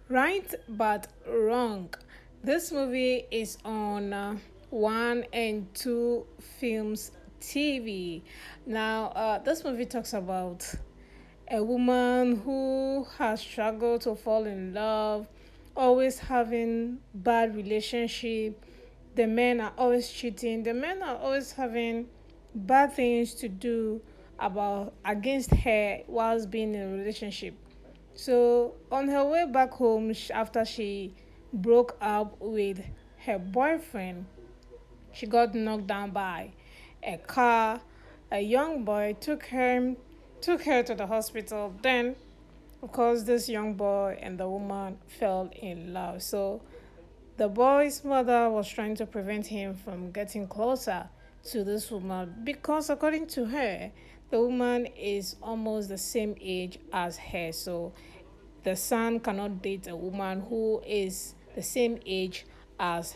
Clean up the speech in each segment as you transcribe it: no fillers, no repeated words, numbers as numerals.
Right but wrong. This movie is on one and two films TV. Now, this movie talks about a woman who has struggled to fall in love, always having bad relationship. The men are always cheating. The men are always having bad things to do about against her whilst being in a relationship. So on her way back home, after she broke up with her boyfriend, she got knocked down by a car. A young boy took her to the hospital. Then, of course, this young boy and the woman fell in love. So the boy's mother was trying to prevent him from getting closer to this woman because, according to her, the woman is almost the same age as her. So the son cannot date a woman who is the same age as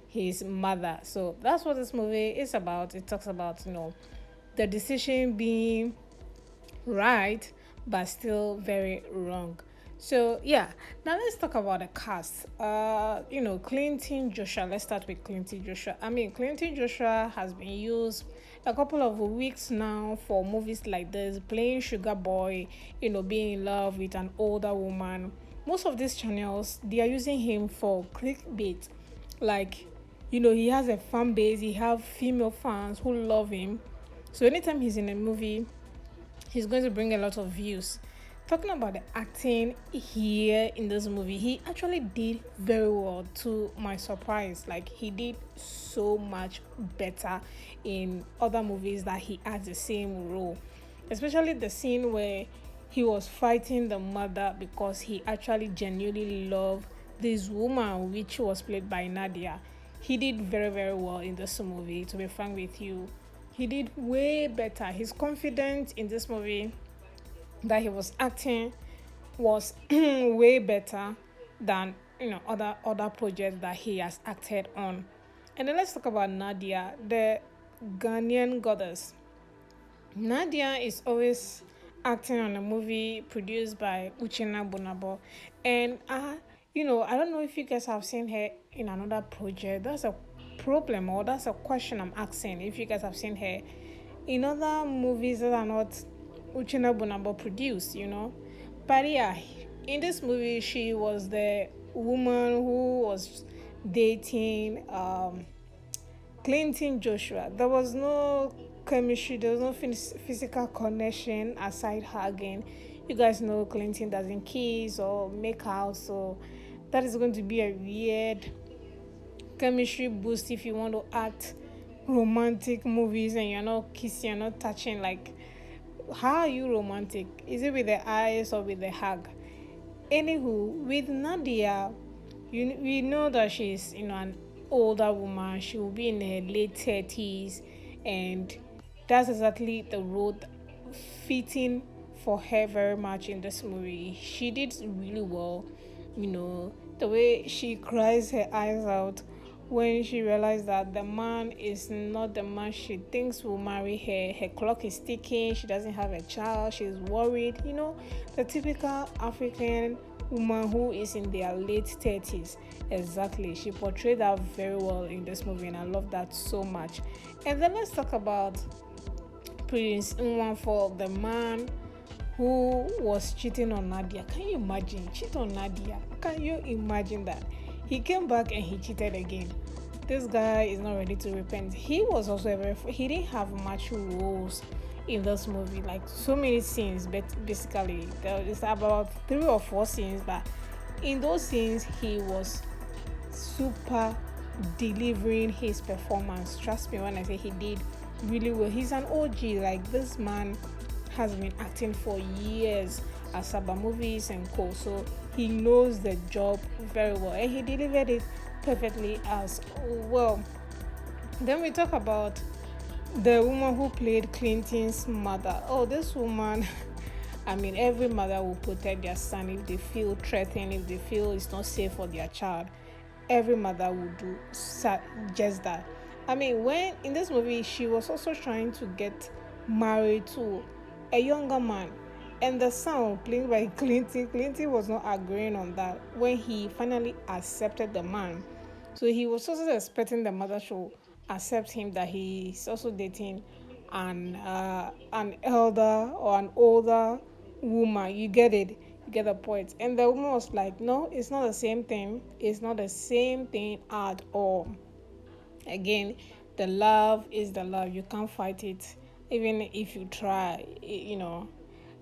his mother. So that's what this movie is about. It talks about, the decision being right but still very wrong. So yeah, now let's talk about the cast. Clinton Joshua. Let's start with Clinton Joshua. Clinton Joshua has been used a couple of weeks now for movies like this, playing sugar boy, being in love with an older woman. Most of these channels, they are using him for clickbait. Like, he has a fan base, he have female fans who love him. So anytime he's in a movie, he's going to bring a lot of views. Talking about the acting here in this movie, he actually did very well to my surprise. Like, he did so much better in other movies that he had the same role. Especially the scene where he was fighting the mother because he actually genuinely loved this woman, which was played by Nadia. He did very, very well in this movie, to be frank with you. He did way better. His confidence in this movie that he was acting was way better than other projects that he has acted on. And then let's talk about Nadia, the Ghanaian goddess. Nadia is always acting on a movie produced by Uchenna Bonabo, and I don't know if you guys have seen her in another project. That's a problem, or that's a question I'm asking. If you guys have seen her in other movies that are not Uchenna Bonabo produced, but yeah, in this movie she was the woman who was dating Clinton Joshua. There was no chemistry, there was no physical connection aside hugging. You guys know Clinton doesn't kiss or make out, so that is going to be a weird chemistry boost if you want to act romantic movies and you're not kissing, you're not touching. Like, how are you romantic? Is it with the eyes or with the hug? Anywho, with Nadia, we know that she's an older woman. She will be in her late 30s, and that's exactly the role fitting for her very much in this movie. She did really well. The way she cries her eyes out when she realized that the man is not the man she thinks will marry her. Her clock is ticking, she doesn't have a child, she's worried. The typical African woman who is in their late 30s. Exactly. She portrayed that very well in this movie, and I love that so much. And then let's talk about Prince Nwanfo, the man who was cheating on Nadia. Can you imagine? Cheat on Nadia. Can you imagine that? He came back and he cheated again. This guy is not ready to repent. He was also he didn't have much roles in this movie, like so many scenes, but basically there is about 3 or 4 scenes, but in those scenes he was super delivering his performance. Trust me when I say he did really well. He's an OG. Like, this man has been acting for years as Saba movies and co, so he knows the job very well, and he delivered it perfectly as well. Then we talk about the woman who played Clinton's mother. Oh, this woman, every mother will protect their son if they feel threatened, if they feel it's not safe for their child. Every mother would do just that. When in this movie, she was also trying to get married to a younger man. And the son played by Clinton was not agreeing on that when he finally accepted the man. So he was also expecting the mother to accept him that he's also dating an elder or an older woman. You get it? You get the point. And the woman was like, no, it's not the same thing. It's not the same thing at all. Again, the love is the love. You can't fight it, even if you try.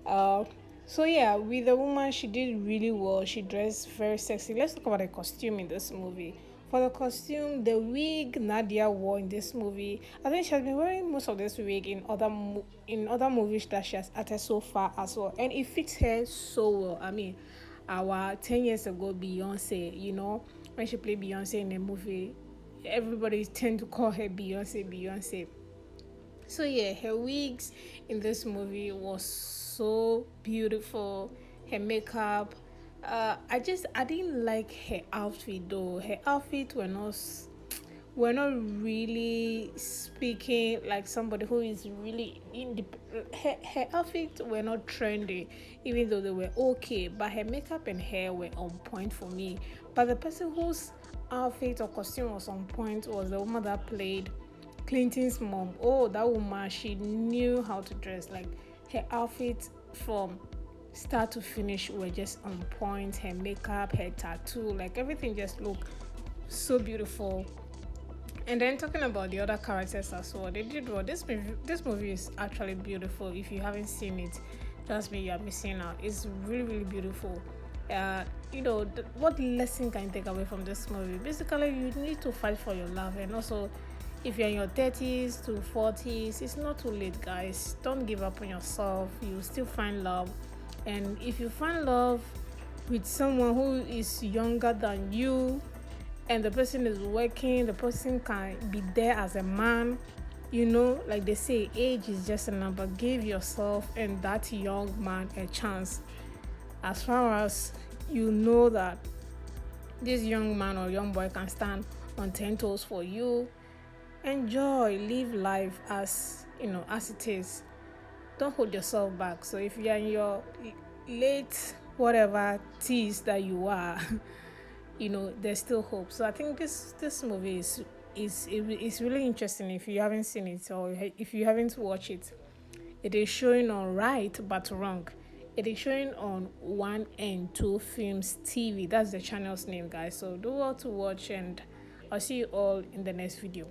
Uh, so yeah, with the woman, she did really well. She dressed very sexy. Let's talk about the costume in this movie. For the costume, the wig Nadia wore in this movie, I think she has been wearing most of this wig in in other movies that she has acted so far as well, and it fits her so well. I mean, our 10 years ago Beyonce, when she played Beyonce in a movie, everybody tend to call her Beyonce. So yeah, her wigs in this movie was so beautiful. Her makeup, I didn't like her outfit though. Her outfit were not really speaking like somebody who is really her outfit were not trendy, even though they were okay, but her makeup and hair were on point for me. But the person whose outfit or costume was on point was the woman that played Clinton's mom. Oh, that woman, she knew how to dress. Like her outfit from start to finish were just on point. Her makeup, her tattoo, like everything just looked so beautiful. And then talking about the other characters as well, they did well. This movie is actually beautiful. If you haven't seen it, trust me, you are missing out. It's really really beautiful. What lesson can you take away from this movie? Basically, you need to fight for your love, and also, if you're in your 30s to 40s, it's not too late, guys. Don't give up on yourself. You still find love, and if you find love with someone who is younger than you, and the person is working, the person can be there as a man. Like they say, age is just a number. Give yourself and that young man a chance. As far as you know that this young man or young boy can stand on 10 toes for you, enjoy, live life as it is. Don't hold yourself back. So if you're in your late whatever teens that you are, there's still hope. So I think this movie is really interesting. If you haven't seen it or if you haven't watched it, it is showing on Right But Wrong. It is showing on 1 and 2 Films TV. That's the channel's name, guys. So do well to watch, and I'll see you all in the next video.